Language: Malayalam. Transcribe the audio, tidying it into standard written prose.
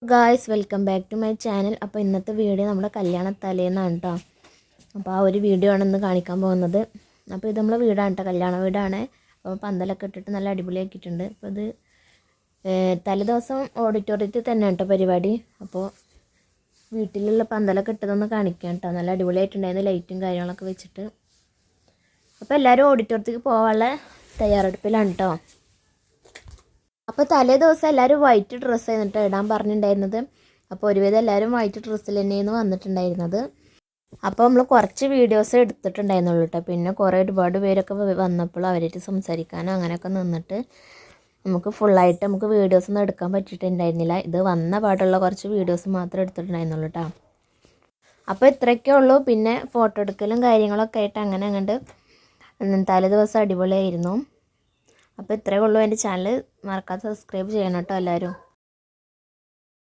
Guys welcome back to my channel. അപ്പോൾ ഇന്നത്തെ വീഡിയോ നമ്മുടെ കല്യാണ തലേന്നാണ് കേട്ടോ. അപ്പോൾ ആ ഒരു വീഡിയോ ആണ് ഇന്ന് കാണിക്കാൻ പോകുന്നത്. അപ്പോൾ ഇത് നമ്മളെ വീടാണ് കേട്ടോ, കല്യാണ വീടാണ്. അപ്പോൾ പന്തലൊക്കെ ഇട്ടിട്ട് നല്ല അടിപൊളിയാക്കിയിട്ടുണ്ട്. അപ്പോൾ ഇത് തലേദിവസം ഓഡിറ്റോറിയത്തിൽ തന്നെ കേട്ടോ പരിപാടി. അപ്പോൾ വീട്ടിലുള്ള പന്തലൊക്കെ ഇട്ടതൊന്ന് കാണിക്കാം കേട്ടോ. നല്ല അടിപൊളിയായിട്ടുണ്ടായിരുന്നു, ലൈറ്റും കാര്യങ്ങളൊക്കെ വെച്ചിട്ട്. അപ്പോൾ എല്ലാവരും ഓഡിറ്റോറിയത്തേക്ക് പോകാനുള്ള തയ്യാറെടുപ്പിലാണ് കേട്ടോ. അപ്പോൾ തലേ ദിവസം എല്ലാവരും വൈറ്റ് ഡ്രസ്സ് ആയിരുന്നു ഇടാൻ പറഞ്ഞിട്ടുണ്ടായിരുന്നത്. അപ്പോൾ ഒരുവിധം എല്ലാവരും വൈറ്റ് ഡ്രസ്സിൽ തന്നെയാണ് വന്നിട്ടുണ്ടായിരുന്നത്. അപ്പോൾ നമ്മൾ കുറച്ച് വീഡിയോസ് എടുത്തിട്ടുണ്ടായിരുന്നുള്ളൂ കേട്ടോ. പിന്നെ ഒരുപാട് പേരൊക്കെ വന്നപ്പോൾ അവരായിട്ട് സംസാരിക്കാനും അങ്ങനെയൊക്കെ നിന്നിട്ട് നമുക്ക് ഫുള്ളായിട്ട് നമുക്ക് വീഡിയോസ് ഒന്നും എടുക്കാൻ പറ്റിയിട്ടുണ്ടായിരുന്നില്ല. ഇത് വന്ന പാടുള്ള കുറച്ച് വീഡിയോസ് മാത്രമേ എടുത്തിട്ടുണ്ടായിരുന്നുള്ളൂ കേട്ടോ. അപ്പോൾ ഇത്രയൊക്കെ ഉള്ളൂ. പിന്നെ ഫോട്ടോ എടുക്കലും കാര്യങ്ങളൊക്കെ ആയിട്ട് അങ്ങനെ അങ്ങോട്ട് തലേ ദിവസം അടിപൊളിയായിരുന്നു. അപ്പോൾ ഇത്രയേ ഉള്ളൂ. എൻ്റെ ചാനൽ മറക്കാതെ സബ്സ്ക്രൈബ് ചെയ്യണം കേട്ടോ എല്ലാവരും.